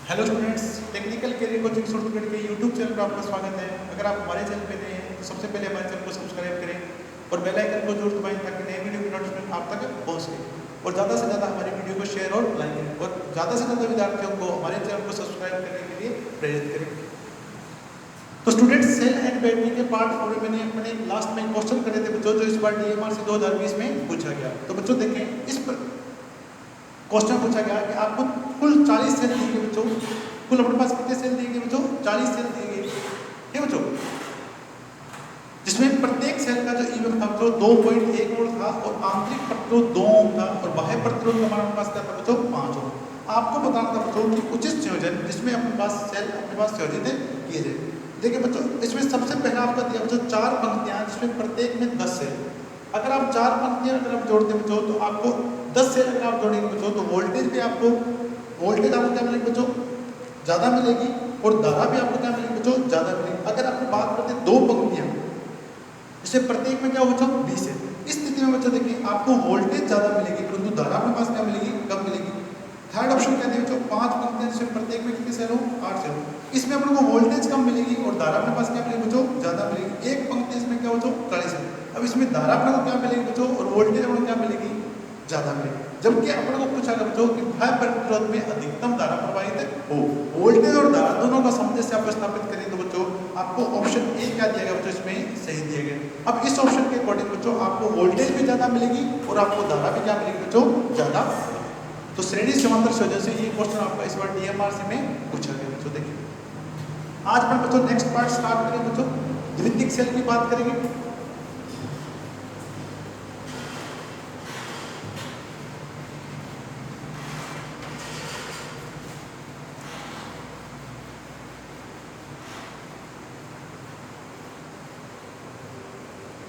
Hello students, technical career coaching student के YouTube channel पर आपका स्वागत है। अगर आप हमारे चैनल पे नए हैं तो सबसे पहले हमारे चैनल को सब्सक्राइब करें और बेल आइकन को जरूर दबाएं ताकि नए वीडियो की नोटिफिकेशन आप तक पहुंच सके। और ज़्यादा से ज़्यादा हमारे वीडियो को शेयर और लाइक करें और ज़्यादा से ज़्यादा विद्यार्थियों को हमारे चैनल को सब्सक्राइब करने के लिए प्रेरित करें। तो स्टूडेंट्स, सेल एंड बैटरी के पार्ट 4 में मैंने अपने लास्ट में क्वेश्चन करे थे बच्चों, जो इस बार DMR से 2020 में पूछा गया। तो बच्चों देखें, इस पर क्वेश्चन पूछा गया कि आपको कुल 40 सेल दिए गए बच्चों। कुल अपने पास कितने सेल दिए गए बच्चों? 40 सेल दिए गए, ठीक बच्चों, जिसमें प्रत्येक सेल का जो ईएमएफ था बच्चों 2.1 वोल्ट था और आंतरिक प्रतिरोध 2 ओम था और बाह्य प्रतिरोध का हमारे पास क्या था बच्चों? 5 ओम। आपको बताना था बच्चों कि उचित संयोजन जिसमें अपने पास सेल अपने पास संयोजित किए जाए। देखिए बच्चों, इसमें सबसे पहला आपका दिया बच्चों 4 पंक्तियां, जिसमें प्रत्येक में 10 सेल। अगर आप 4 पंक्तियां अगर आप जोड़ते बच्चों तो आपको 10 सेल अगर आप जोड़ेंगे बच्चों तो वोल्टेज भी आपको क्या मिलेगी बच्चों? ज़्यादा मिलेगी और धारा भी आपको क्या मिलेगी बच्चों? ज़्यादा मिलेगी। अगर आप बात करते हैं 2 पंक्तियां, जिससे प्रत्येक में क्या हो बच्चों? 20 है। इस स्थिति में बच्चों देखिए आपको वोल्टेज ज़्यादा मिलेगी परंतु धारा अपने पास क्या मिलेगी? कम मिलेगी। थर्ड ऑप्शन क्या दिया बच्चों? 5 पंक्तियां, जिसमें प्रत्येक में कितने सेल हो? 8 सेल। इसमें अपने को वोल्टेज कम मिलेगी और धारा अपने पास क्या मिलेगी बच्चों? ज़्यादा मिलेगी। एक पंक्ति इसमें क्या बच्चों? 40 है। अब इसमें धारा अपने को क्या मिलेगी बच्चों? और वोल्टेज अपने को क्या मिलेगी? ज़्यादा मिलेगी। जबकि अपने को पूछा गया बच्चों कि बाह्य प्रतिरोध में अधिकतम धारा प्रवाहित हो। वोल्टेज और धारा दोनों का सामंजस्य आप स्थापित करें तो बच्चों आपको ऑप्शन ए क्या दिया गया बच्चों? इसमें सही दिया गया। अब इस ऑप्शन के अकॉर्डिंग बच्चों आपको वोल्टेज भी ज़्यादा मिलेगी और आपको धारा भी क्या मिलेगी बच्चों? ज़्यादा। तो श्रेणी समांतर संयोजन से ये क्वेश्चन आपका इस बार DMR से में पूछा गया बच्चों। देखिए आज अपन बच्चों नेक्स्ट पार्ट स्टार्ट करेंगे बच्चों, द्वितीयक सेल की बात करेंगे।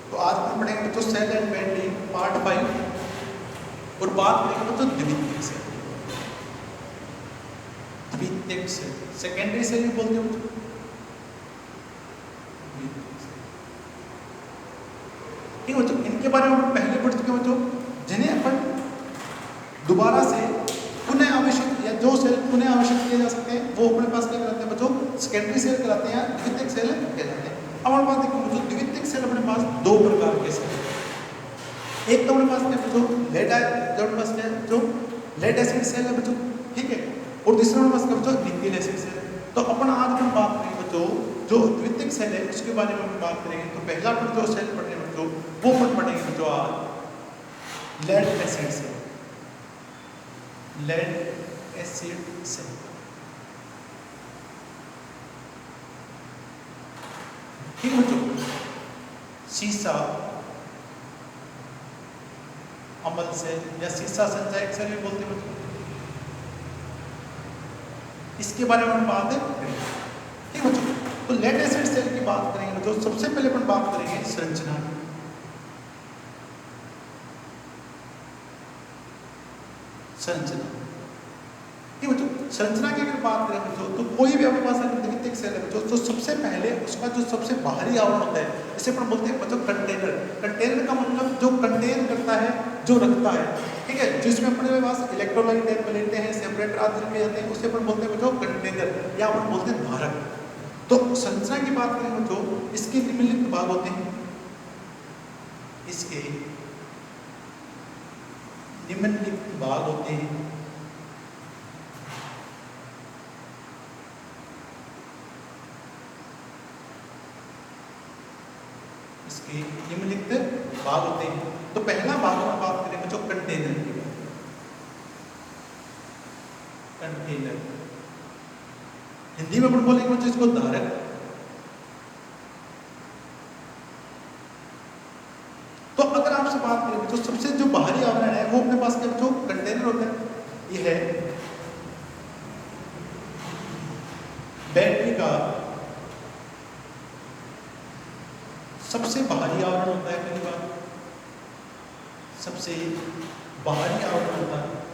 तो आज हम पढ़ेंगे बच्चों सेल एंड बैटरी पार्ट 5 और बात करेंगे बच्चों द्वितीयक सेल। द्वितीयक सेल सेकेंडरी सेल भी बोलते हैं बच्चों। ठीक है बच्चों, इनके बारे में हम पहले पढ़ चुके हैं बच्चों, जिन्हें अपन दोबारा से पुनः आवेशित या जो सेल पुनः आवेशित किए जा सकते हैं वो अपने पास क्या कहलाते हैं बच्चों? सेकेंडरी सेल कहलाते हैं, द्वितीयक सेल कहलाते हैं। अब हमारे पास देखो बच्चों, द्वितीयक सेल अपने पास 2 प्रकार के सेल। एक तो अपने पास क्या बच्चों? लेड एसिड सेल है बच्चों, ठीक है। और दूसरा अपने पास क्या बच्चों? Nucleic acid cell. तो अपन आज हम बात करेंगे बच्चों जो द्वितीयक सेल है उसके बारे में हम बात करेंगे। तो पहला अपन जो सेल पढ़ने बच्चों वो अपन पढ़ेंगे बच्चों आज lead acid cell. Lead acid cell, ठीक है बच्चों। सीसा अम्ल सेल या सीसा संचायक सेल भी बोलते हैं बच्चों। इसके बारे में हम बात करेंगे, ठीक है बच्चों। तो लेड एसिड सेल की बात करेंगे बच्चों, सबसे पहले अपन बात करेंगे संरचना की। संरचना, ठीक बच्चों। संरचना की अगर बात करें बच्चों तो कोई भी अपने पास अगर द्वितीयक सेल है बच्चों तो सबसे पहले उसका जो सबसे बाहरी आवरण होता है, इसे अपन बोलते हैं बच्चों कंटेनर। कंटेनर का मतलब जो कंटेन करता है, जो रखता है, ठीक है। जिसमें अपने पास इलेक्ट्रोलाइट है, प्लेटें हैं, सेपरेटर आदि रखे जाते हैं, उसे अपन बोलते हैं बच्चों कंटेनर या अपन बोलते हैं धारक। तो संरचना की बात करें बच्चों, इसके निम्नलिखित भाग होते हैं। इसके निम्नलिखित भाग होते हैं। इसके निम्नलिखित भाग होते हैं। तो पहला भाग हम बात करें बच्चों कंटेनर की। कंटेनर हिंदी में अपन बोलेंगे बच्चों इसको धारक। तो अगर आपसे बात करें बच्चों सबसे जो बाहरी आवरण है वो अपने पास क्या बच्चों? कंटेनर होता है। ये है बैटरी का सबसे बाहरी आवरण होता है। पहली बात, सबसे बाहरी आवरण होता है।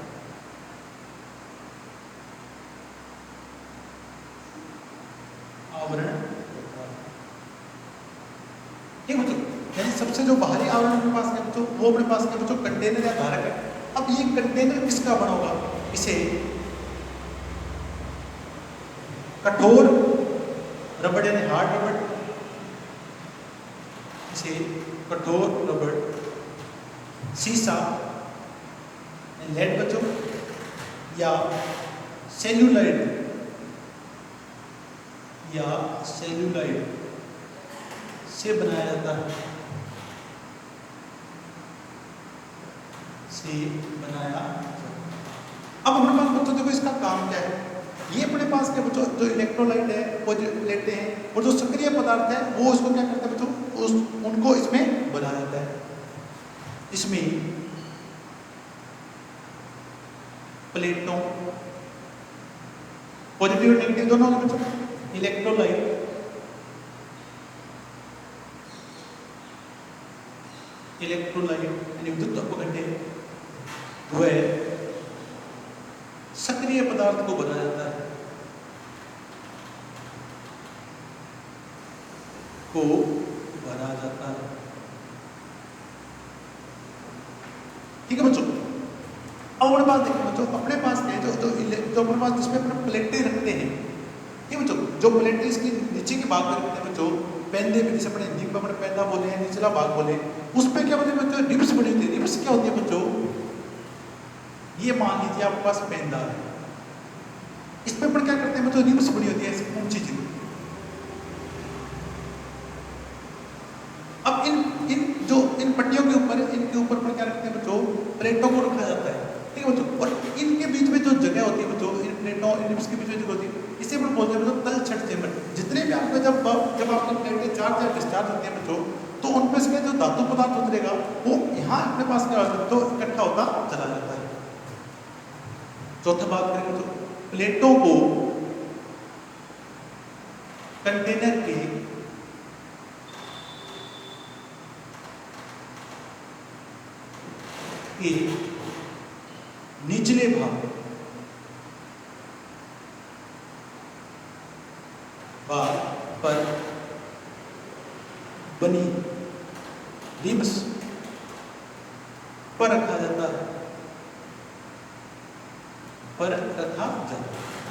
आवरण, ठीक बच्चों, यानी सबसे जो बाहरी आवरण अपने पास क्या बच्चों? वो अपने पास क्या बच्चों? कंटेनर या धारक है। अब ये कंटेनर किसका बना होगा? इसे कठोर रबड़ यानी हार्ड रबड़, इसे कठोर रबड़, शीशा लेड बच्चों, या सेल्यूलाइड से बनाया जाता है, से बनाया जाता है। अब अपने पास बच्चों देखो इसका काम क्या है, ये अपने पास क्या बच्चों जो इलेक्ट्रोलाइट है वो जो लेते हैं और जो सक्रिय पदार्थ है वो उसको क्या करते हैं बच्चों, उनको इसमें बनाया जाता है। इसमें प्लेटों पॉजिटिव और नेगेटिव दोनों होंगे बच्चों, इलेक्ट्रोलाइट यानी विद्युत अपघट्य वह सक्रिय पदार्थ को बनाया जाता है, ठीक है बच्चों। अब अपने पास देखिए बच्चों, अपने पास क्या है जो अपने पास जिसमें अपने प्लेटें रखते हैं, ठीक है बच्चों, जो प्लेटें इसकी नीचे के भाग में रखते हैं बच्चों, पेंदे में, जैसे अपने हिंदी में अपने पेंदा बोले हैं, निचला भाग बोले, उस पर क्या बोलते हैं बच्चों, रिब्स बनी होती है। रिब्स क्या होती है बच्चों, ये मान लीजिए आपके पास पेंदा है, इस पर अपन क्या करते हैं बच्चों, रिब्स बनी होती है ऐसी ऊंची चीज। अब इन पट्टियों के ऊपर, इनके ऊपर पर क्या रखते हैं बच्चों, प्लेटों को रखा जाता है, ठीक है बच्चों। और इनके बीच में जो जगह होती है बच्चों, इन प्लेटों इन रिब्स के बीच में जगह होती है, इसे अपन बोलते हैं बच्चों तलछट चेंबर। जितने भी आपके जब आपकी प्लेटें चार्ज या डिस्चार्ज होती है बच्चों, तो उनमें से जो धातु पदार्थ उतरेगा वो यहाँ अपने पास क्या होता है तो इकट्ठा होता चला जाता है। चौथा बात करें बच्चों, प्लेटों को कंटेनर के निचले भाग पर बनी रिब्स पर रखा जाता है,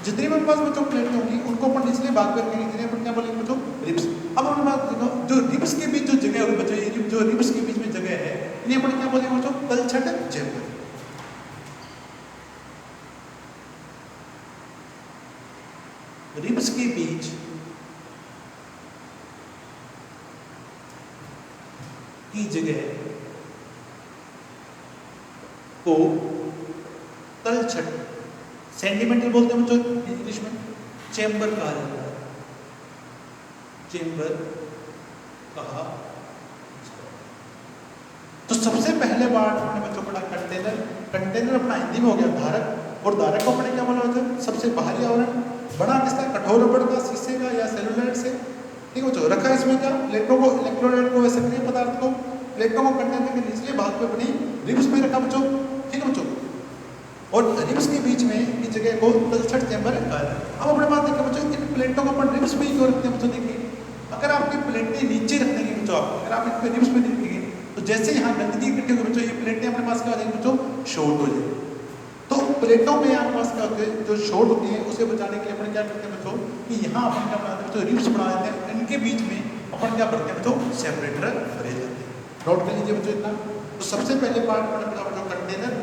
जितनी भी पास बच्चों प्लेटें होंगी उनको अपन निचले भाग पर रखेंगे, जिन्हें अपन क्या बोलेंगे बच्चों, रिब्स। अब अपने पास देखो जो रिब्स के बीच जो जगह होगी बच्चों, ये जो रिब्स के बीच में जगह है, इन्हें अपन क्या बोलेंगे बच्चों, तलछट चेंबर। रिब्स के बीच की जगह को तलछट, सेंटीमीटर बोलते हैं बच्चों इंग्लिश में, चेंबर कहा जाता है, चेंबर कहा। तो सबसे पहले बार अपने बच्चों पढ़ा कंटेनर। कंटेनर अपना हिंदी में हो गया धारक, और धारक को अपने क्या बोला होता है, सबसे बाहरी आवरण बना किसका, कठोर रबड़ का, शीशे का या सेलुलाइड से, ठीक है बच्चों। रखा इसमें क्या, प्लेटों को, इलेक्ट्रोलाइट को, सक्रिय पदार्थ को, प्लेटों को कंटेनर के निचले भाग पे बनी रिब्स में रखा बच्चों, ठीक है बच्चों। और रिब्स के बीच में की जगह को तलछट चेंबर कहा जाता है। अब अपने पास देखिए बच्चों, इन प्लेटों को अपन रिब्स में ही क्यों रखते हैं बच्चों, देखिए अगर आपकी प्लेटें नीचे रख देंगे बच्चों, आप अगर आप इनको रिब्स में रखेंगे तो जैसे यहाँ गंदगी इकट्ठी होगी बच्चों, ये प्लेटें अपने पास क्या हो जाएंगी बच्चों, शॉर्ट हो जाएगी। तो प्लेटों में आपके पास क्या होते हैं, जो शॉर्ट होती है उसे बचाने के लिए अपन क्या करते हैं बच्चों, कि यहाँ अपन क्या बनाते हैं बच्चों, रिब्स बना देते हैं, इनके बीच में अपन क्या करते हैं बच्चों, सेपरेटर भरे जाते हैं। नोट कर लीजिए बच्चों इतना। तो सबसे पहले पार्ट अपन पढ़ा बच्चों कंटेनर,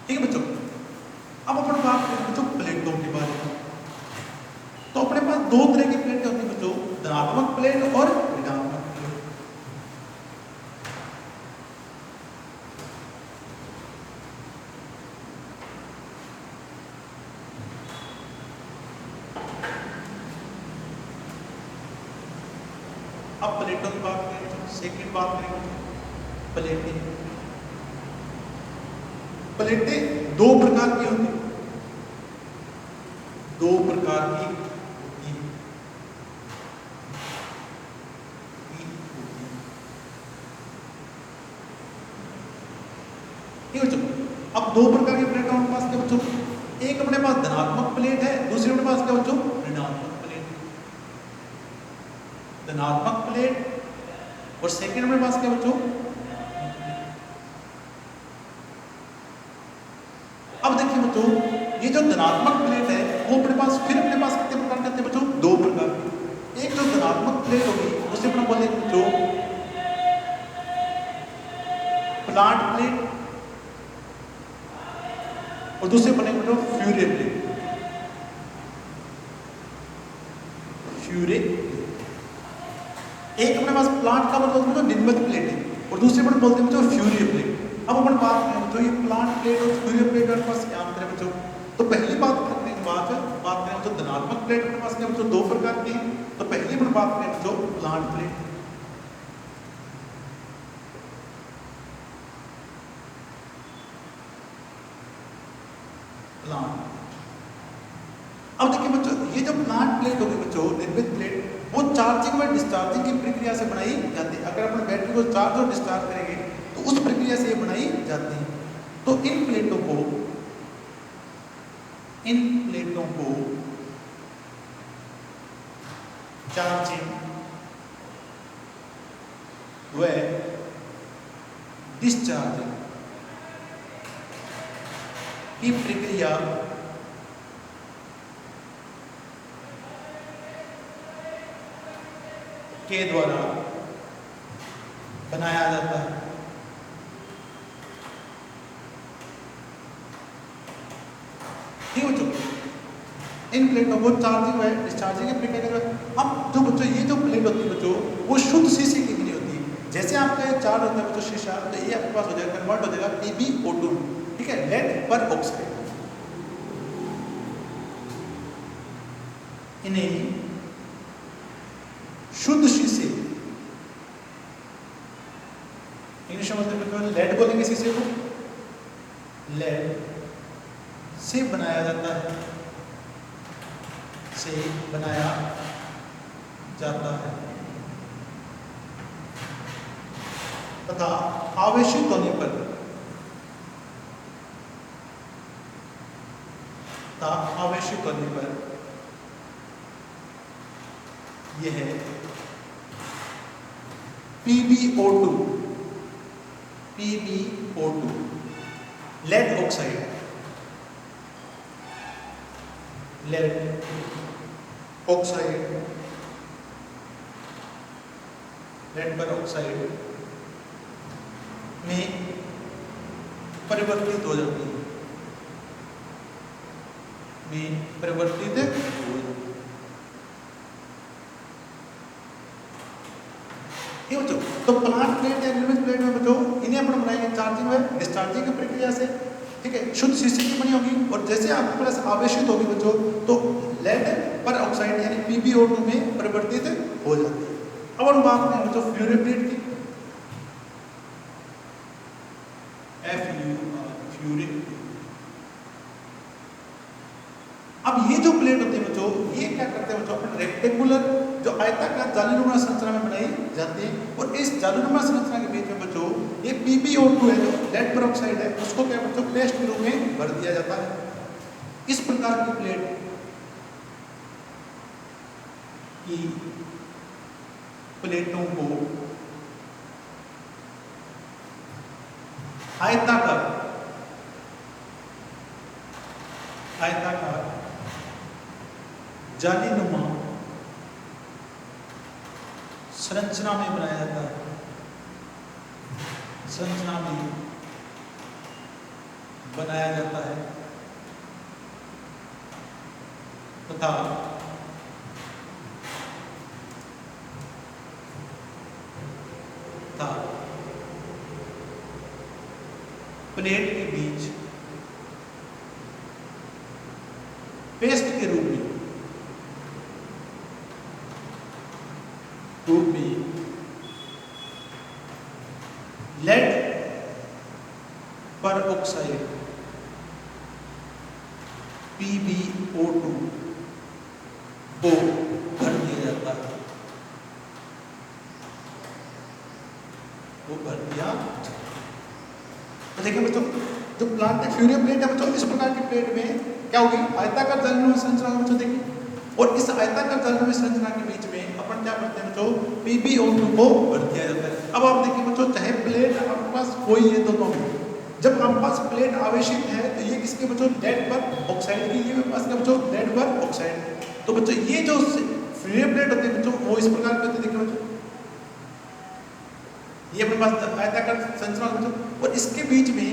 ठीक है बच्चों। अब अपन बात करें बच्चों प्लेटों के बारे में। तो अपने पास दो तरह की प्लेट होती है बच्चों, धनात्मक प्लेट और ऋणात्मक प्लेट। अब प्लेटों की बात करें, सेकंड बात करें प्लेटें। प्लेटें दो प्रकार की होती है, दो प्रकार की होती है। ठीक है बच्चों। अब दो प्रकार की प्लेट हमारे पास क्या बच्चों, एक अपने पास धनात्मक प्लेट है, दूसरी अपने पास क्या बच्चों, ऋणात्मक प्लेट। धनात्मक प्लेट और सेकेंड अपने पास क्या बच्चों, अब देखिए बच्चों ये जो धनात्मक प्लेट है वो अपने पास फिर अपने पास कितने प्रकार के आते हैं बच्चों, दो प्रकार के। एक जो धनात्मक प्लेट होगी उसे अपना बोलेंगे बच्चों प्लांट प्लेट और दूसरे बनेंगे बच्चों फ्यूरे प्लेट। फ्यूरे एक अपने पास प्लांट का मतलब बच्चों निर्मित प्लेट है और दूसरे पर बोलते हैं बच्चों फ्यूरे प्लेट। अब अपन बात करें बच्चों ये प्लांट प्लेट और फ्यूरे प्लेट अपने पास क्या अंतर है बच्चों, तो पहली बात करने के बाद बात करें बच्चों धनात्मक प्लेट अपने पास क्या बच्चों दो प्रकार की। तो पहली अपन बात करें बच्चों प्लांट प्लेट। प्लांट अब देखिए बच्चों ये जो प्लांट प्लेट होगी बच्चों निर्मित प्लेट वो चार्जिंग व डिस्चार्जिंग की प्रक्रिया से बनाई जाती है। अगर अपन बैटरी को चार्ज और डिस्चार्ज करेंगे तो उस प्रक्रिया से ये बनाई जाती है। तो इन प्लेटों को चार्जिंग व डिस्चार्जिंग की प्रक्रिया के द्वारा बनाया जाता है। ठीक बच्चों इन प्लेटों को चार्जिंग व डिस्चार्जिंग की प्रक्रिया के द्वारा। अब जो बच्चों ये जो प्लेट होती है बच्चों वो शुद्ध शीशे की बनी होती है। जैसे आपका ये चार्ज होता है बच्चों शीशा तो ये आपके पास हो जाएगा कन्वर्ट हो जाएगा PbO2 ठीक है लेड पर ऑक्साइड। इन्हें शुद्ध शीशे इंग्लिश में लेड बोलेंगे शीशे को, लेड से बनाया जाता है, से बनाया जाता है तथा आवेशित होने पर यह PbO2 लेड ऑक्साइड लेड पर ऑक्साइड में परिवर्तित हो जाती है, तो प्लांट प्लेट या निर्मित प्लेट में बच्चों इन्हें अपन बनाएंगे चार्जिंग व डिस्चार्जिंग की प्रक्रिया से। ठीक है शुद्ध शीशे की बनी होगी और जैसे आपके पास आवेशित होगी बच्चों तो लेड पर ऑक्साइड यानी PbO2 में परिवर्तित हो जाती है। अब हम बात करें बच्चों फ्यूरे प्लेट की। फ्यूरे अब ये जो प्लेट होती है बच्चों ये क्या करते हैं बच्चों अपन रेक्टेंगुलर जो आयताकार जालीनुमा संरचना में बनाई जाती है और इस जालीनुमा संरचना के बीच में बच्चों ये PbO2 है जो लेड पर ऑक्साइड है उसको क्या बच्चों पेस्ट के रूप में भर दिया जाता है। इस प्रकार की प्लेटों को आयताकार जालीनुमा संरचना में बनाया जाता है, तथा प्लेट के बीच पेस्ट के रूप में लेड पर ऑक्साइड PbO2 को भर दिया जाता है, तो देखिए बच्चों जो प्लांट फ्यूरे प्लेट है बच्चों इस प्रकार की प्लेट में क्या होगी आयताकार जालीनुमा संरचना बच्चों देखिए और इस आयताकार जालीनुमा संरचना के बीच में अपन अपन क्या करते हैं बच्चों, PbO2 को भर दिया जाता है। अब आप देखिए बच्चों, चाहे प्लेट आपके पास कोई है दोनों में, जब आपके पास प्लेट आवेशित है तो ये किसके बच्चों, लेड पर ऑक्साइड की, ये मेरे पास क्या बच्चों, लेड पर ऑक्साइड। तो बच्चों ये जो फ्री प्लेट होती है बच्चों, वो इस प्रकार की होती है, देखिए बच्चों ये अपने पास आयताकार संरचना बच्चों, और इसके बीच में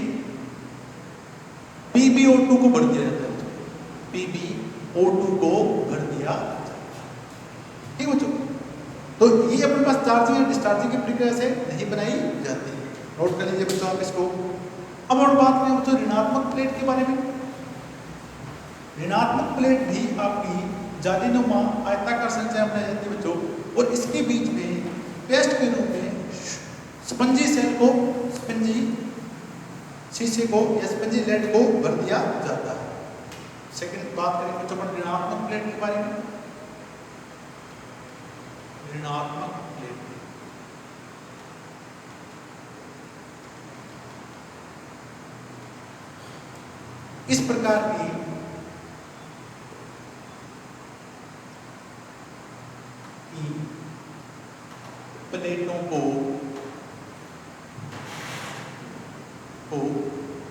PbO2 को भर दिया जाता है बच्चों, PbO2 को भर दिया जाता है, ठीक बच्चों। तो ये अपने पास चार्जिंग और डिस्चार्जिंग की प्रक्रिया से नहीं बनाई जाती है, नोट कर लीजिए बच्चों आप इसको। अब और बात करें बच्चों ऋणात्मक प्लेट के बारे में। ऋणात्मक प्लेट भी आपकी जालीनुमा आयताकार संरचना बनाई जाती है बच्चों, और इसके बीच में पेस्ट के रूप में स्पंजी सेल को, स्पंजी शीशे को या स्पंजी लेड को भर दिया जाता है। सेकंड बात करें बच्चों पर ऋणात्मक प्लेट के बारे में। ऋणात्मक प्लेट इस प्रकार की प्लेटों को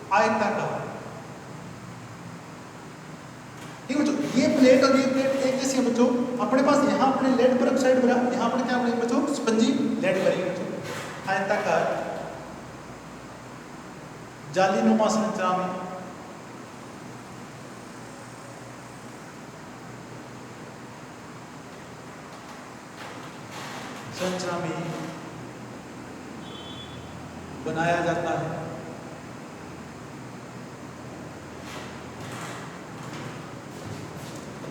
आयताकार, ठीक बच्चों, ये प्लेट और ये प्लेट एक जैसी है बच्चों। अपने पास यहाँ अपने लेड पर ऑक्साइड भरा, यहाँ पर क्या बनेगी बच्चों, स्पंजी लेड भरी बच्चों, आयताकार जालीनुमा संरचना में। संरचना में बनाया जाता है।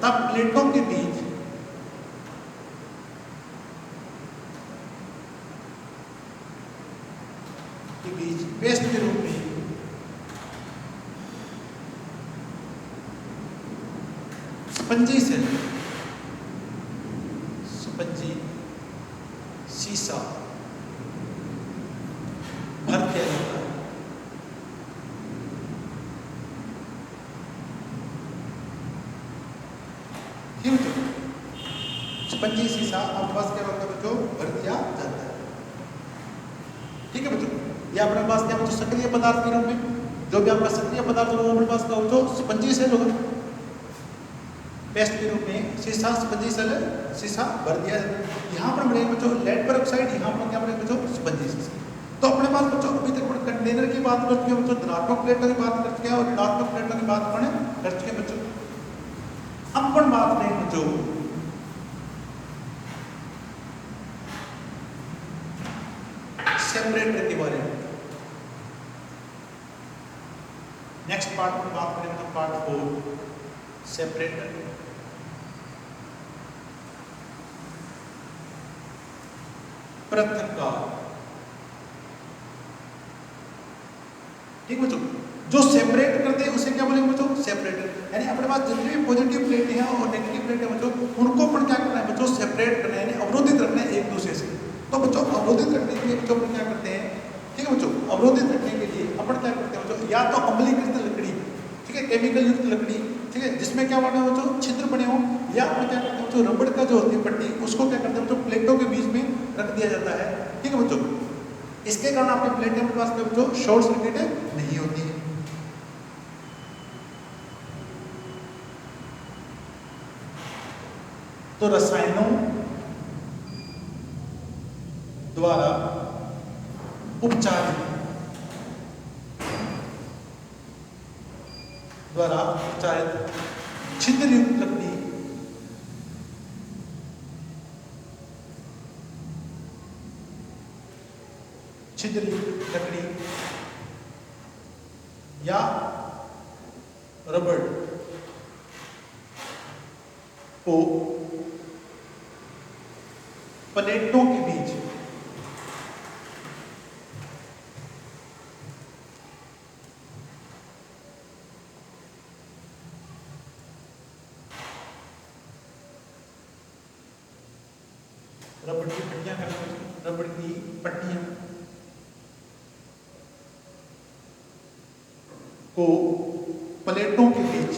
तब प्लेटों के बीच पेस्ट के रूप में स्पंजी सेल, स्पंजी शीशा भर दिया जाता है। स्पंजी शीशा आपके पास क्या होता है बच्चों, भर दिया जाता है, ठीक है बच्चों। ये अपने पास क्या बच्चों, सक्रिय पदार्थ के रूप में, जो भी आपका सक्रिय पदार्थ होगा अपने पास क्या बच्चों, स्पंजी सेल होगा। पेस्ट के रूप में शीशा, स्पंजी सेल, शीशा भर दिया जाता है। यहाँ पर बनेगा बच्चों लेड पर ऑक्साइड, यहाँ पर क्या बनेगा बच्चों, स्पंजी शीशा। तो अपने पास बच्चों अभी तक कंटेनर की बात कर चुके हैं बच्चों, धनात्मक प्लेटों की बात कर चुके हैं और ऋणात्मक प्लेटों की बात कर चुके हैं बच्चों। अब अपन बात करें बच्चों सेपरेटर के बारे में। नेक्स्ट पार्ट में बात करें तो पार्ट 4 सेपरेटर। पृथक्कार, ठीक बच्चों, जो सेपरेट करते हैं उसे क्या बोलेंगे बच्चों, सेपरेटर। यानी अपने पास जितनी भी पॉजिटिव प्लेटें हैं और नेगेटिव प्लेटें बच्चों, उनको अपन क्या करना है बच्चों, सेपरेट करना है, यानी अवरोधित रखना है एक दूसरे से। तो बच्चों अवरोधित रखने के लिए बच्चों अपन क्या करते हैं, ठीक है बच्चों, अवरोधित रखने के लिए अपन क्या करते हैं बच्चों, या तो अम्लीकृत लकड़ी, ठीक है, केमिकल युक्त लकड़ी, ठीक है, जिसमें क्या बने बच्चों, छिद्र बने हो, या अपन क्या करते हैं बच्चों, रबड़ का जो होती है पट्टी, उसको क्या करते हैं बच्चों, प्लेटों के बीच में रख दिया जाता है, ठीक है बच्चों। इसके कारण आपके प्लेटें अपने पास में बच्चों शॉर्ट सर्किट नहीं होती है। तो रसायनों द्वारा उपचारित छिद्रयुक्त लकड़ी या रबड़ को प्लेटों के बीच रबड़ की पट्टियां करते हैं, रबड़ की पट्टियां को प्लेटों के बीच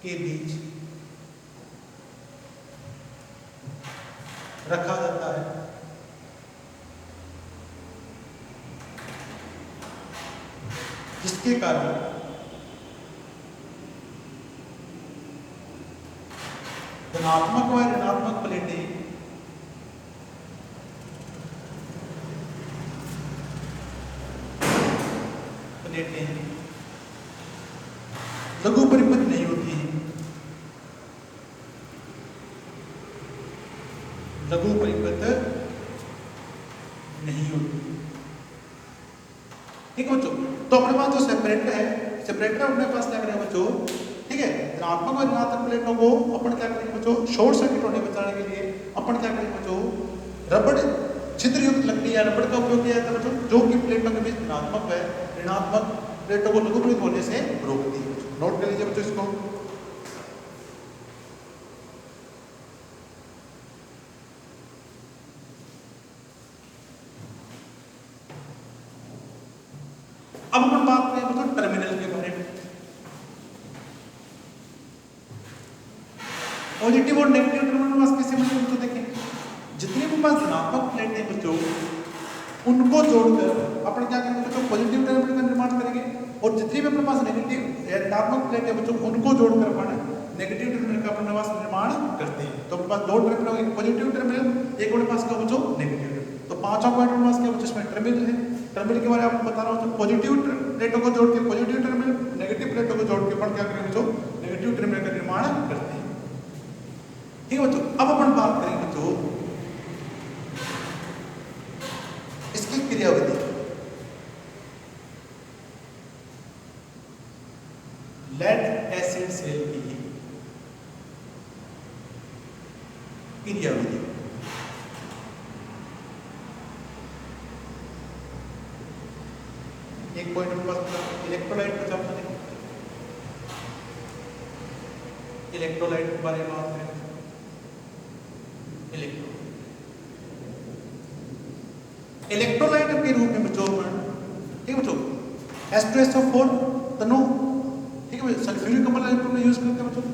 के बीच रखा जाता है, जिसके कारण धनात्मक व ऋणात्मक प्लेटें लघु परिपथ नहीं होती हैं, लघु परिपथ नहीं होती। ठीक है बच्चों, तो अपने पास जो सेपरेटर है, सेपरेटर अपने पास क्या करेगा बच्चों, ठीक है, धनात्मक और ऋणात्मक प्लेटों को अपन क्या करेंगे बच्चों, शॉर्ट सर्किट होने बचाने के लिए अपन क्या करेंगे बच्चों, रबड़ छिद्र युक्त लकड़ी या रबड़ का उपयोग किया जाता है बच्चों, जो कि प्लेटों के बीच धनात्मक व ऋणात्मक प्लेटों को लघु परिपथ होने से रोकती है। नोट कर लीजिए बच्चों इसको। अब अपन बात करें बच्चों टर्मिनल के बारे में। पॉजिटिव और नेगेटिव टर्मिनल पास कैसे बच्चों बच्चों देखें, जितने भी पास धनात्मक प्लेट है बच्चों, उनको जोड़कर अपन क्या करेंगे बच्चों, पॉजिटिव टर्मिनल का निर्माण करेंगे, और जितनी भी अपने पास नेगेटिव या ऋणात्मक प्लेट है बच्चों, उनको जोड़कर अपन नेगेटिव टर्मिनल का अपने पास निर्माण करते हैं। तो अपने पास दो टर्मिनल, एक पॉजिटिव टर्मिनल, एक अपने पास का बच्चों नेगेटिव टर्मिनल। तो पांचों पॉइंट अपने पास क्या बच्चों इसमें टर्मिनल है। टर्मिनल के बारे में आपको बता रहा हूँ, तो पॉजिटिव प्लेटों को जोड़ के पॉजिटिव टर्मिनल, नेगेटिव प्लेटों को जोड़ के अपन क्या करेंगे बच्चों, नेगेटिव टर्मिनल का निर्माण करते हैं। ठीक है बच्चों, अब अपन बात करेंगे बच्चों इसकी क्रियाविधि। लेड एसिड सेल की क्रियाविधि। एक पॉइंट अपने पास इलेक्ट्रोलाइट बचा, इलेक्ट्रोलाइट के बारे में बात करें। इलेक्ट्रोलाइट के रूप में बच्चों, ठीक है बच्चों, H2SO4 तनु, ठीक है, सल्फ्यूरिक अम्ल इलेक्ट्रोड यूज करते हैं बच्चों।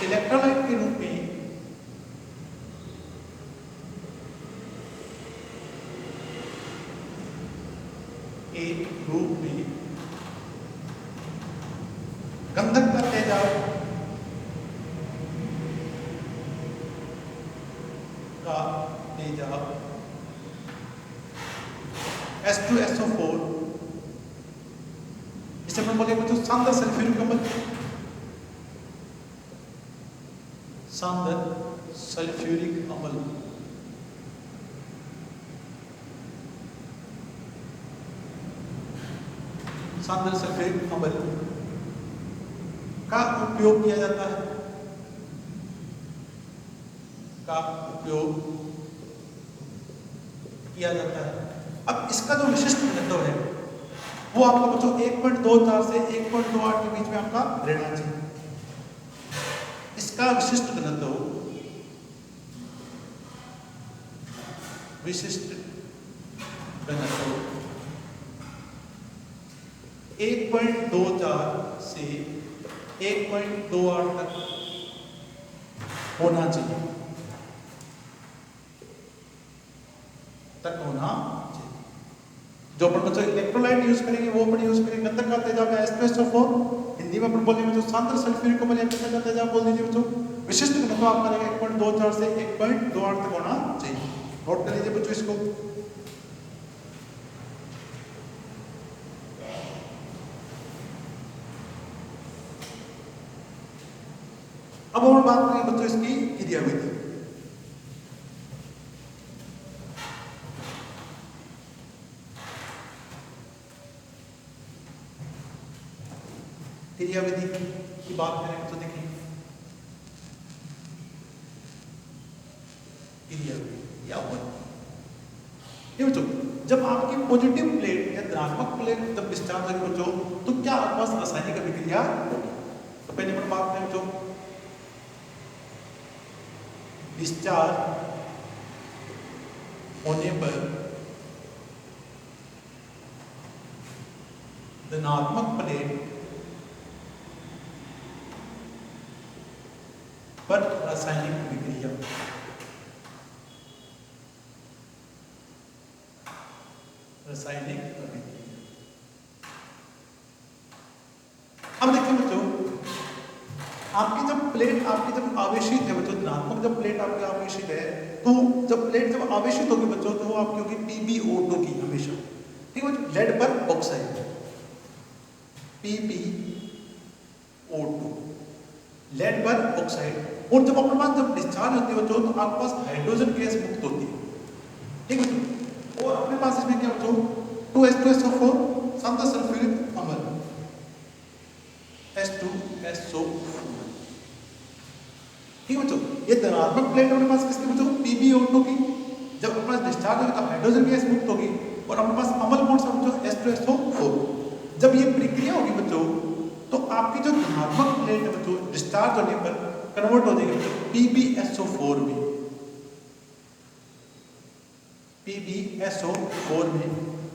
इलेक्ट्रोलाइट के रूप में गंधक का तेजाब H2SO4, जिसे अपन बोलेंगे बच्चों सांद्र सल्फ्यूरिक अम्ल, सांद्र सल्फ्यूरिक अम्ल, सांद्र सल्फ्यूरिक अम्ल का उपयोग किया जाता है, का उपयोग किया जाता है। अब इसका जो विशिष्ट घनत्व है वो आपको बच्चों 1.24 से 1.28 के बीच में आपका रहना चाहिए। इसका विशिष्ट घनत्व, विशिष्ट घनत्व 1.24 से 1.28 तक होना चाहिए, जो अपन बच्चों इलेक्ट्रोलाइट यूज करेंगे वो अपन यूज करेंगे गंधक का तेजाब या H2SO4, हिंदी में अपन बोलेंगे जो सांद्र सल्फ्यूरिक अम्ल या गंधक का तेजाब बोल दीजिए बच्चों। विशिष्ट घनत्व आपका रहेगा 1.24 से 1.28 तक होना चाहिए। नोट कर लीजिए बच्चों इसको। अब और बात करें बच्चों इसकी क्रियाविधि। क्रियाविधि की बात करें तो देखिए क्रियाविधि या ये बच्चों, जब आपकी पॉजिटिव प्लेट या धनात्मक प्लेट जब डिस्चार्ज होगी बच्चों, तो क्या आपके पास रासायनिक अभिक्रिया होगी। तो पहले अपन बात करें बच्चों, डिस्चार्ज होने पर धनात्मक प्लेट रासायनिक विक्रिया। रासायनिक अभिक्रिया। अब देखिए बच्चों, आपकी जब प्लेट आपकी जब आवेशित है बच्चों, धनात्मक जब प्लेट आपकी आवेशित है, तो जब प्लेट जब आवेशित होगी बच्चों, तो वो आपकी होगी PbO2 की हमेशा। ठीक है बच्चों, लेड पर ऑक्साइड PbO2, लेड पर ऑक्साइड। और जब अपने पास जब डिस्चार्ज होती है बच्चों, तो आपके पास हाइड्रोजन गैस मुक्त होती है। ठीक है बच्चों, और अपने पास इसमें क्या बच्चों, 2H2SO4 सांद्र सल्फ्यूरिक अम्ल, H2SO4। ठीक है बच्चों, ये धनात्मक प्लेट अपने पास किसकी बच्चों, PbO2 की। जब अपने पास डिस्चार्ज होगी तो हाइड्रोजन गैस मुक्त होगी, और अपने पास अम्ल कौन सा बच्चों, H2SO4। जब ये प्रक्रिया होगी बच्चों, तो आपकी जो धनात्मक प्लेट है बच्चों, डिस्चार्ज होने पर कन्वर्ट हो जाएगी बच्चों PbSO4 में, PbSO4 में।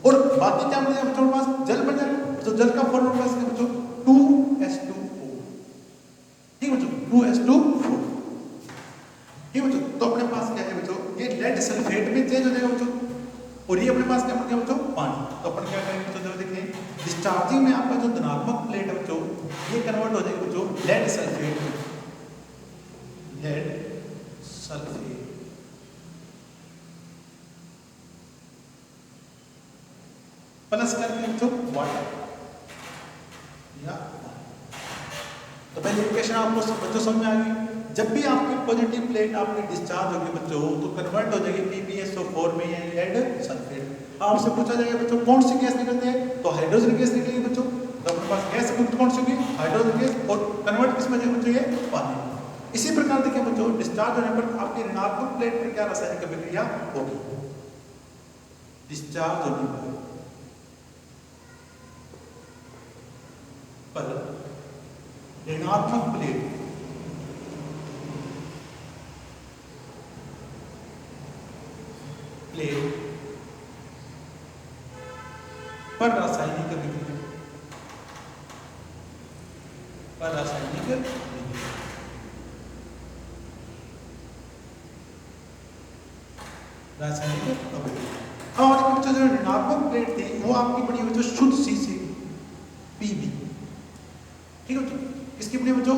और बाकी क्या बचेगा बच्चों, पास जल बन जाएगा। तो जल का फॉर्मूला है बच्चों 2H2O। ठीक है बच्चों, 2H2O। ठीक है बच्चों, तो अपने पास क्या है बच्चों, ये लेड सल्फेट में चेंज हो जाएगा बच्चों, और ये अपने पास क्या बन गया बच्चों, पानी। तो अपन क्या करेंगे बच्चों, जरा देखिए, डिस्चार्जिंग में आपका जो धनात्मक प्लेट है बच्चों, ये कन्वर्ट हो जाएगी बच्चों लेड सल्फेट में, लेड सल्फेट। प्लस करके बच्चों वाटर या, तो पहले इक्वेशन आपको बच्चों समझ में आ गई। जब भी आपकी पॉजिटिव प्लेट आपकी डिस्चार्ज होगी बच्चों, तो कन्वर्ट हो जाएगी PbSO4 में, या लेड सल्फेट। आपसे पूछा जाएगा बच्चों कौन सी गैस निकलती है, तो हाइड्रोजन गैस निकलेगी बच्चों। तो अपने पास गैस मुक्त कौन सी होगी, हाइड्रोजन गैस, और कन्वर्ट किस में जाएगी बच्चों, ये पानी। इसी प्रकार देखिए बच्चों, डिस्चार्ज होने पर आपकी ऋणात्मक प्लेट पर क्या रासायनिक अभिक्रिया होगी, डिस्चार्ज होने पर ऋणात्मक प्लेट पर रासायनिक अभिक्रिया, पर रासायनिक अभिक्रिया, रासायनिक अभिक्रिया। और बच्चों जो ऋणात्मक प्लेट थी वो आपकी बनी हुई बच्चों शुद्ध सीसी Pb। ठीक है बच्चों, किसकी बनी बच्चों,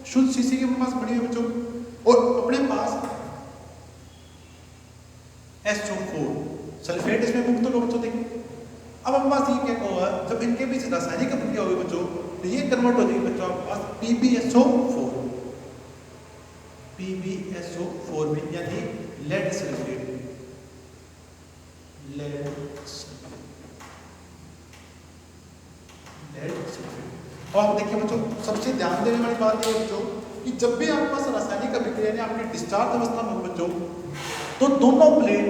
शुद्ध सीसी के पास बनी हुई बच्चों, और अपने पास SO4 सल्फेट इसमें मुक्त होगा बच्चों। देखिए अब हमारे पास ये क्या होगा, जब इनके बीच रासायनिक अभिक्रिया होगी बच्चों, तो ये कन्वर्ट हो जाएगी बच्चों आपके पास PbSO4, PbSO4 में, यानी लेड सल्फेट में, लेड सल्फेट, लेड सल्फेट। और आप देखिए बच्चों, सबसे ध्यान देने वाली बात ये है बच्चों, कि जब भी आपके पास रासायनिक अभिक्रिया यानी आपकी डिस्चार्ज अवस्था में हो बच्चों, तो दोनों प्लेट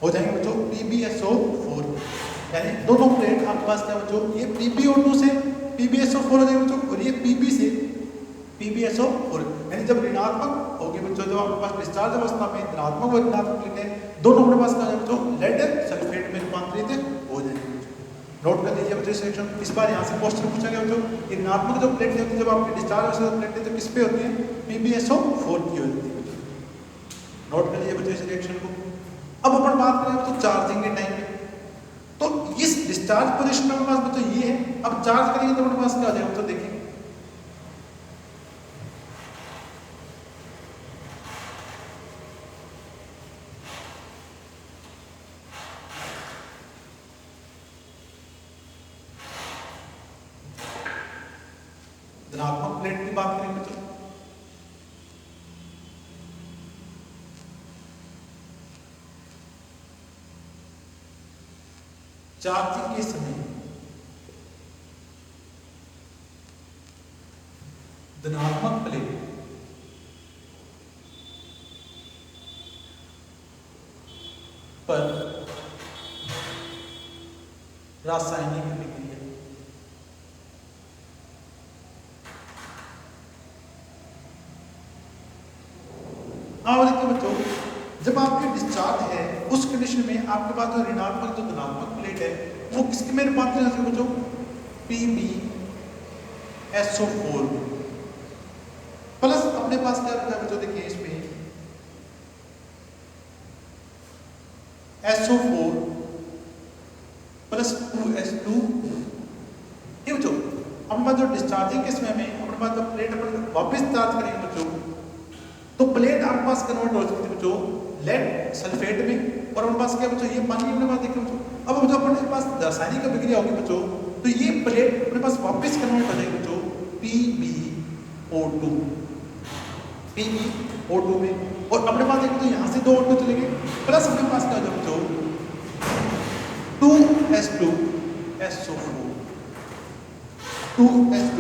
हो जाएंगे बच्चों PbSO4, यानी दोनों प्लेट आपके पास क्या बच्चों, ये PbO2 से PbSO4 हो जाएगा बच्चों, और ये Pb से PbSO4। यानी जब ऋणात्मक होगी बच्चों, जब आपके पास डिस्चार्ज अवस्था में धनात्मक और ऋणात्मक प्लेट है, दोनों अपने पास क्या है बच्चों, लेड सल्फेट में रूपांतरित हो जाएंगे। नोट कर लीजिए बच्चों इस सेक्शन। इस बार यहाँ से क्वेश्चन पूछा गया बच्चों कि ऋणात्मक जो प्लेट होती है, जब आपकी डिस्चार्ज अवस्था प्लेट है, तो किस पे होती है, PbSO4 की होती है। नोट कर लीजिए बच्चों इस रिएक्शन को। अब अपन बात करें बच्चों चार्जिंग के टाइम पे, तो इस डिस्चार्ज पोजीशन में हमारे पास बच्चों ये है। अब चार्ज करेंगे तो हमारे पास क्या हो जाएगा बच्चों, देखिए धनात्मक प्लेट की बात करें बच्चों, चार्जिंग के समय धनात्मक प्लेट पर रासायनिक अभिक्रिया, देखिए बच्चों, जब आपकी डिस्चार्ज है उस कंडीशन में आपके पास जो ऋणात्मक जो धनात्मक प्लेट है वो किसके में रूपांतरित हो बच्चों, PbSO4 में, प्लस अपने पास क्या होता है बच्चों, देखिए इसमें SO4 प्लस 2S2, ये बच्चों अपने पास जो डिस्चार्जिंग के समय में अपने पास जो प्लेट अपन वापस चार्ज करेंगे बच्चों, तो प्लेट आपके पास कन्वर्ट हो सकती है बच्चों लेड सल्फेट में, और अपने पास क्या बच्चों, ये पानी अपने पास देखिए बच्चों, अब बच्चों अपने पास रासायनिक अभिक्रिया होगी बच्चों, तो ये प्लेट अपने पास वापस कन्वर्ट हो जाएगी बच्चों PbO2 में, और अपने पास देखो तो यहाँ से 2 O2 चले गए, प्लस अपने पास क्या हो जाए बच्चों 2S2 SO4 2S2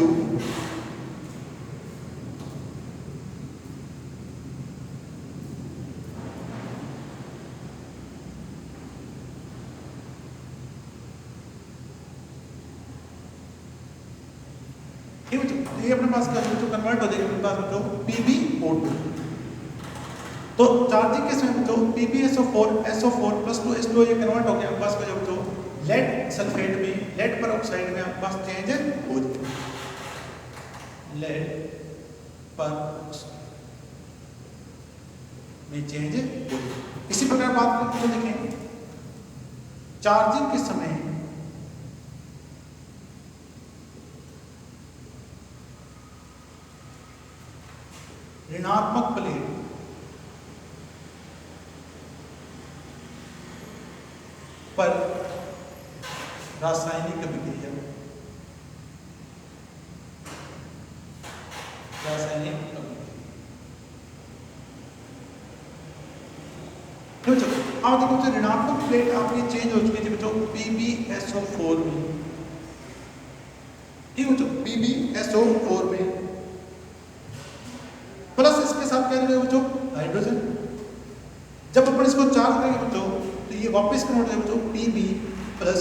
ये अपने पास क्या बच्चों कन्वर्ट हो जाएगा अपने पास बच्चों PbO2। तो चार्जिंग के समय बच्चों PbSO4 SO4 प्लस 2S2 ये कन्वर्ट हो गया अपने पास क्या बच्चों लेड सल्फेट में, लेड पर ऑक्साइड में आपके पास चेंज हो जाएगा, लेड पर में चेंज हो जाएगा। इसी प्रकार बात करते हैं, देखें चार्जिंग के समय ऋणात्मक प्लेट पर रासायनिक अभिक्रिया अब देखो बच्चों ऋणात्मक प्लेट आपकी चेंज हो चुकी थी बच्चों PbSO4 में, ठीक है बच्चों PbSO4 में, प्लस इसके साथ क्या जुड़ेगा बच्चों हाइड्रोजन। जब अपन इसको चार्ज करेंगे बच्चों तो ये वापस कन्वर्ट हो जाएगा बच्चों Pb प्लस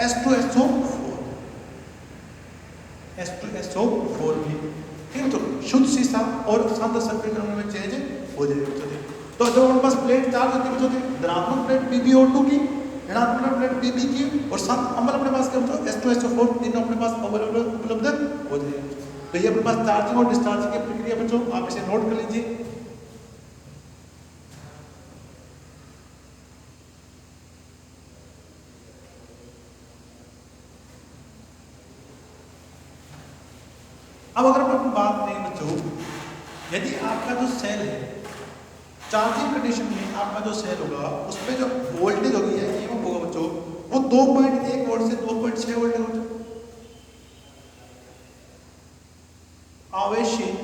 S2SO4 में, ठीक है बच्चों शुद्ध सीसा और शांत सल्फेट में चेंज हो जाएगा बच्चों। तो जब हमारे पास प्लेट चार्ज होती है बच्चों, धनात्मक प्लेट PbO2 की, ऋणात्मक प्लेट Pb की, और शांत अम्ल अपने पास क्या बच्चों S2SO4 तीनों अपने पास उपलब्ध हो जाएगा। तो ये अपने पास चार्जिंग और डिस्चार्जिंग की प्रक्रिया बच्चों, आप इसे नोट कर लीजिए। अब अगर अपन बात करें बच्चों, यदि आपका जो सेल है चार्जिंग कंडीशन में, आपका जो सेल होगा उसमें जो वोल्टेज होगी ये होगा बच्चों वो 2.1 वोल्ट से 2.6 वोल्ट है बच्चों। आवेशित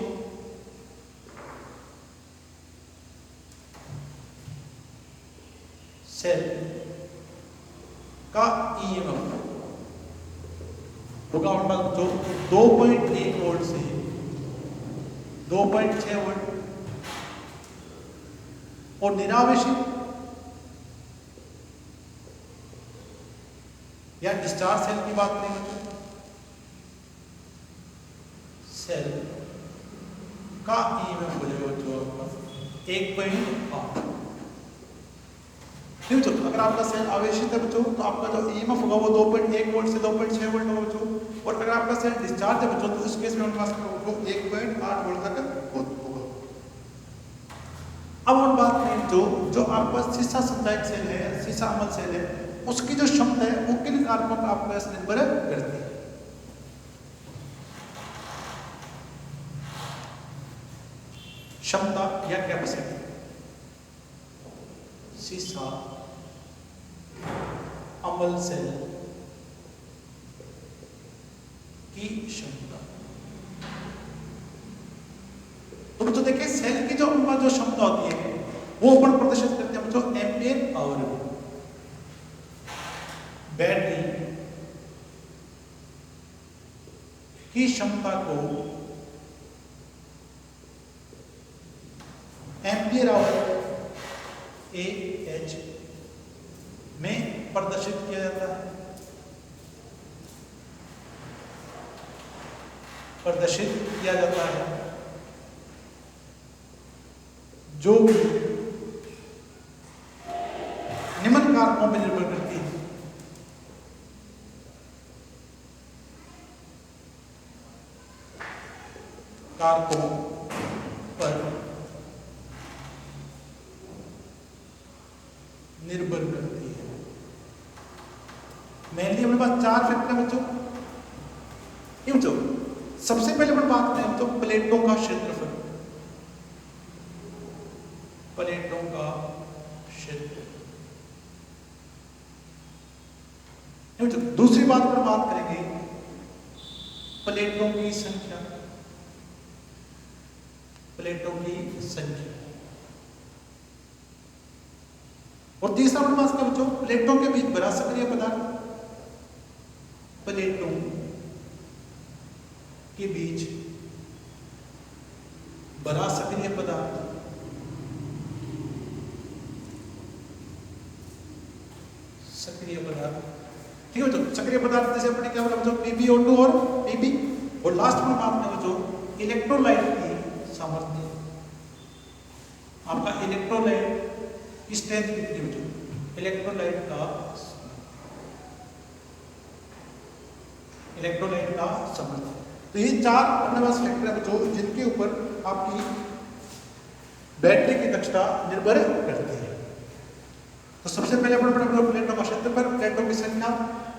सेल का EMF होगा हमारे पास जो 2.1 वोल्ट से 2.6 वोल्ट, और निरावेशित या डिस्चार्ज सेल की बात करें बच्चों, सेल का EMF हो जाएगा बच्चों आपका 1.8। ठीक है, अगर आपका सेल आवेशित है बच्चों तो आपका जो EMF होगा वो 2.1 वोल्ट से 2.6 वोल्ट होगा बच्चों, और अगर आपका सेल डिस्चार्ज है बच्चों तो उस केस में हमारे पास 1.8 वोल्ट तक होगा। अब हम बात करें जो आपका सीसा संधायक सेल है, सीसा अम्ल सेल है, उसकी जो क्षमता है वो किन कारकों पर आपका निर्भर करती है। क्षमता या कैपेसिटी, सीसा अम्ल सेल की क्षमता। तो बच्चों देखिए सेल की जो क्षमता होती है वो अपन प्रदर्शित करते हैं बच्चों एम्पियर आवर में। बैटरी की क्षमता को एम्पियर आवर AH में प्रदर्शित किया जाता है, जो निम्न कारकों पर निर्भर करती है। कारकों पर निर्भर करती है। मेनली अपने पास 4 फैक्टर है बच्चों। ये बच्चों सबसे पहले अपन बात करें तो प्लेटों का क्षेत्रफल, प्लेटों का क्षेत्र। दूसरी बात पर बात करेंगे प्लेटों की संख्या, प्लेटों की संख्या। और तीसरा हमारे पास क्या बच्चों, प्लेटों के बीच बड़ा सक्रिय पदार्थ, प्लेटों के बीच बड़ा सक्रिय पदार्थ, सक्रिय पदार्थ। ठीक है बच्चों, सक्रिय पदार्थ जैसे अपने क्या बोला बच्चों, PbO2 और Pb। और लास्ट में बात करें बच्चों इलेक्ट्रोलाइट की सामर्थ्य, आपका इलेक्ट्रोलाइट की स्ट्रेंथ कितनी बच्चों, इलेक्ट्रोलाइट का सामर्थ्य। तो ये 4 अपने पास फैक्टर है बच्चों जिनके ऊपर आपकी बैटरी की दक्षता निर्भर करती है। तो सबसे पहले अपन पढ़ेंगे प्लेटों का क्षेत्रफल, प्लेटों की संख्या,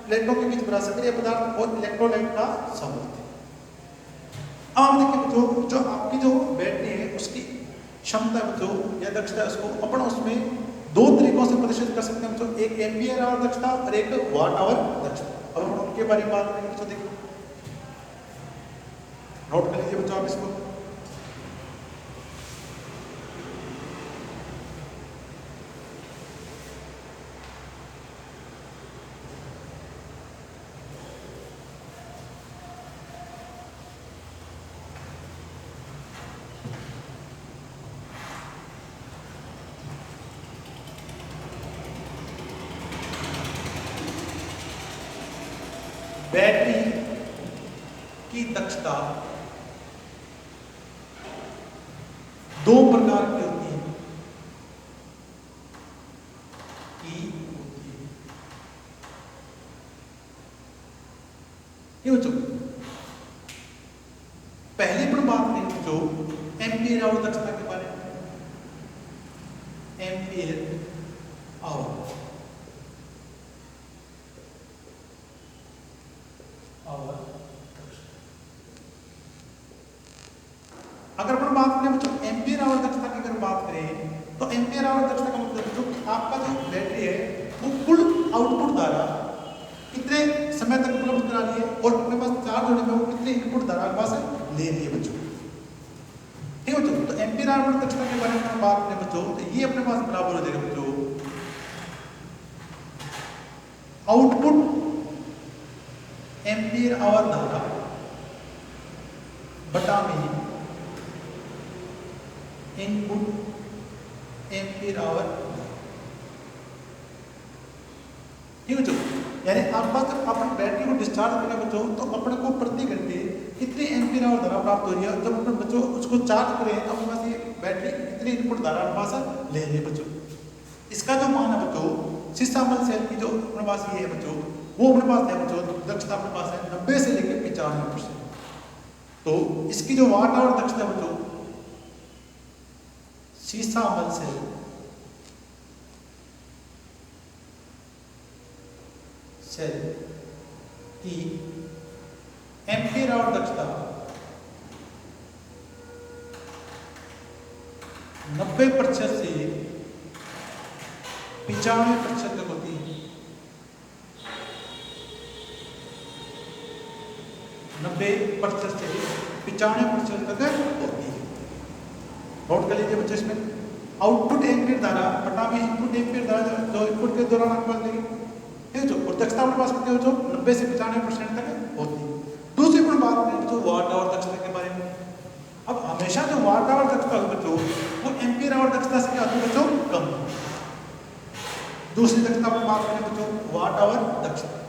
प्लेटों के बीच बड़ा सक्रिय पदार्थ और इलेक्ट्रोलाइट का सामर्थ्य। अब हम देखिए बच्चों जो आपकी जो बैटरी है उसकी क्षमता बच्चों या दक्षता है, उसको अपन उसमें 2 तरीकों से प्रदर्शित कर सकते हैं बच्चों, एक एम्पियर आवर दक्षता और एक वाट आवर दक्षता। अब हम उनके बारे में बात करेंगे बच्चों। देखो नोट कर लीजिए बच्चों आप इसको। बैटरी की दक्षता 2 प्रकार की होती है, ये बच्चों पहली पर बात करेंगे जो एम्पियर आवर दक्षता के बारे में, एम्पियर आवर। अगर अपन बात करें बच्चों एम्पियर आवर दक्षता की, अगर बात करें तो एम्पियर आवर दक्षता का मतलब जो आपका जो बैटरी है वो कुल आउटपुट द्वारा कितने समय तक उपलब्ध करा रही है और अपने पास चार्ज होने में वो कितने इनपुट द्वारा के पास ले रही है बच्चों। ठीक है बच्चों, तो एम्पियर आवर दक्षता के बारे में बात करें बच्चों तो ये अपने पास बराबर हो जाएगा बच्चों आउटपुट एम्पियर आवर द्वारा बटा में इनपुट एम्पियर आवर। ठीक है बच्चों, यानी आप पास जब अपन बैटरी को डिस्चार्ज करें बच्चों तो अपने को प्रति घंटे कितनी एम्पियर आवर धारा प्राप्त हो रही है। जब अपन बच्चों उसको चार्ज करें तो अपने पास ये बैटरी कितनी इनपुट धारा अपने पास ले रही है बच्चों। इसका जो मान है बच्चों सीसामल सेल की जो अपने पास ये है बच्चों वो अपने पास है बच्चों दक्षता अपने पास है 90 से लेकर 95%। तो इसकी जो वाट आवर दक्षता बच्चों सीसामल सेल की एम्पियर आवर दक्षता 90% से 95% तक होती है। 90% से 95% तक होती है। नोट कर लीजिए बच्चे इसमें आउटपुट एम्पियर धारा बटा में इनपुट एम्पियर धारा जो इनपुट के दौरान आपके पास लेगी। ठीक है और दक्षता अपने पास कितनी हो जो 90 से 95% तक होती है। दूसरी पर बात करें तो वाट आवर दक्षता के बारे में। अब हमेशा जो वाट आवर दक्षता हो बच्चों वो एम्पियर आवर दक्षता से क्या होती है बच्चों कम। दूसरी दक्षता पर बात करें बच्चों वाट आवर दक्षता।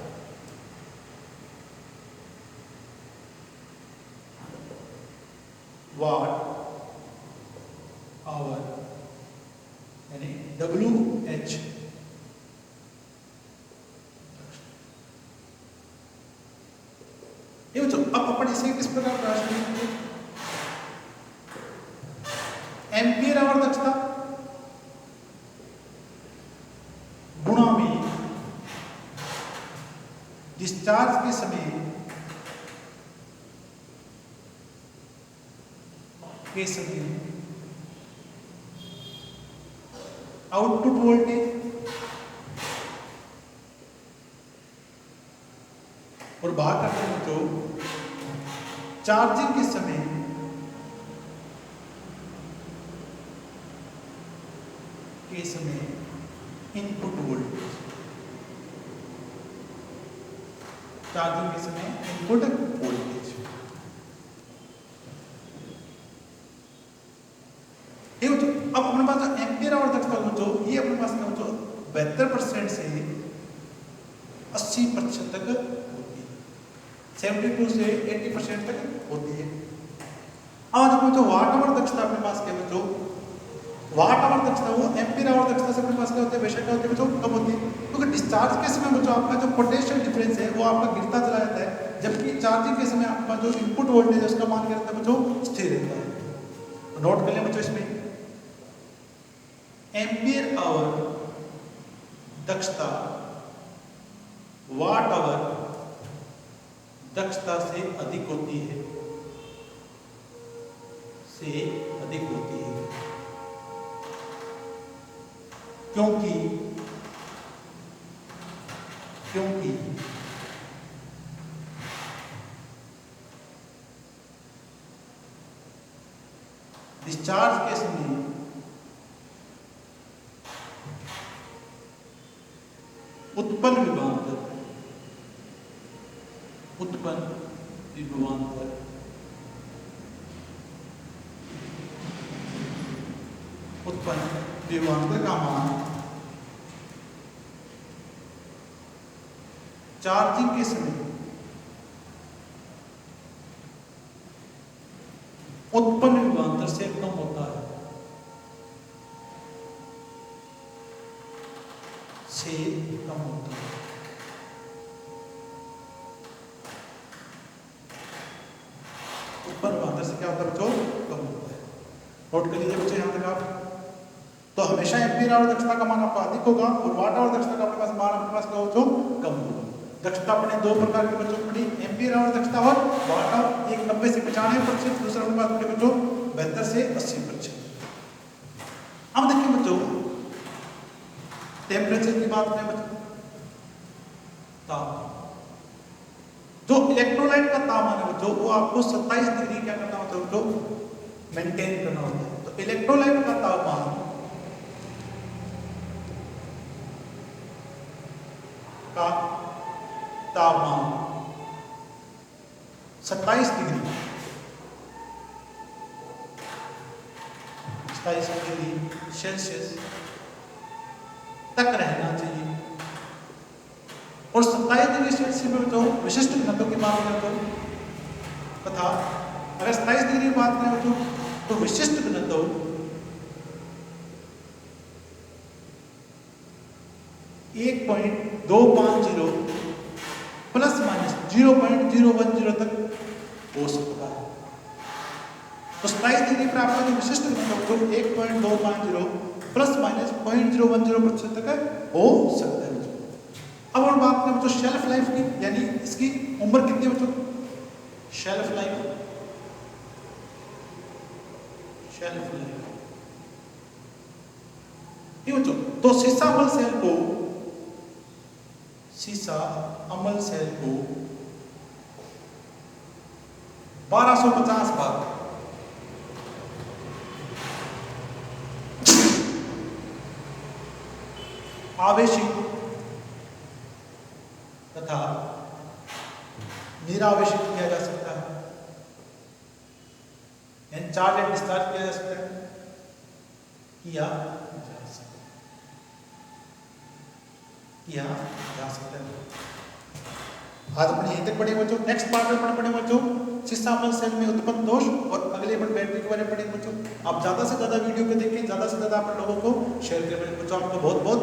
वाट आवर यानी WH। ये बच्चों अब अपन इसे किस प्रकार प्रकाश करेंगे। एम्पियर आवर दक्षता गुणा में डिस्चार्ज के समय आउटपुट वोल्टेज और बात करते हैं तो चार्जिंग के समय इनपुट वोल्टेज, चार्जिंग के समय इनपुट वोल्टेज। अब अपने पास जो एम्पियर आवर दक्षता जो ये अपने पास क्या हो 72% से 80% तक होती है, 72 से 80% तक होती है। अब जो वाट आवर दक्षता अपने पास क्या बच्चों, वाट आवर दक्षता वो एम्पियर आवर दक्षता से अपने पास क्या होती है, बेशक क्या होती है बच्चों, कम होती है, क्योंकि डिस्चार्ज के समय बच्चों आपका जो पोटेंशियल डिफरेंस है वो आपका गिरता चला जाता है, जबकि चार्जिंग के समय आपका जो इनपुट वोल्टेज है उसका मान क्या रहता है बच्चों, स्थिर रहता है। तो नोट कर लें बच्चों, इसमें एम्पियर आवर दक्षता वाट आवर दक्षता से अधिक होती है, क्योंकि डिस्चार्ज के समय उत्पन्न विभवांतर का मान चार्जिंग के समय उत्पन्न विभवांतर से कम होता है, उत्पन्न विभवांतर से क्या होता है बच्चों, कम होता है। नोट कर लीजिए बच्चों यहाँ तक आप। तो हमेशा एम्पियर आवर दक्षता का मान आपका अधिक होगा और वाट आवर दक्षता का अपने पास मान अपने पास क्या हो कम होगा। दक्षता अपने दो प्रकार के बच्चों पड़ी, एम्पियर आवर दक्षता और वाट आवर, एक 90 से 95%, दूसरा अपने पास पड़े बच्चों 72 से 80%। अब देखिए बच्चों टेम्परेचर की बात करें बच्चों, तापमान, जो इलेक्ट्रोलाइट का तापमान है बच्चों वो आपको 27 डिग्री क्या करना होता है बच्चों, मेंटेन करना होता है। तो इलेक्ट्रोलाइट का तापमान 27 डिग्री सेल्सियस तक रहना चाहिए। और 27 डिग्री सेल्सियस में तो विशिष्ट घनत्व की बात करें तो तथा अगर 27 डिग्री की बात करें तो विशिष्ट घनत्व 1.250 प्लस माइनस 0.010 तक हो सकता है। तो 27 डिग्री पर आपका जो विशिष्ट घनत्व 1.250 प्लस माइनस 0.010% तक हो सकता है। अब और बात करें बच्चों शेल्फ लाइफ की, यानी इसकी उम्र कितनी है बच्चों, शेल्फ लाइफ ये बच्चों, तो सीसा अमल सेल को 1250 बार आवेशित तथा निरावेशित किया जा सकता है, यानी चार्ज एंड डिस्चार्ज किया जा सकता है, आज अपने यहीं तक पढ़ेंगे बच्चों। नेक्स्ट पार्ट में पढ़ेंगे बच्चों सीसामल सेल में उत्पन्न दोष और अगले अपन बैटरी के बारे में पढ़ेंगे बच्चों। आप ज्यादा से ज्यादा वीडियो को देखें, ज्यादा से ज्यादा आप लोगों को शेयर करें बच्चों। आपका बहुत बहुत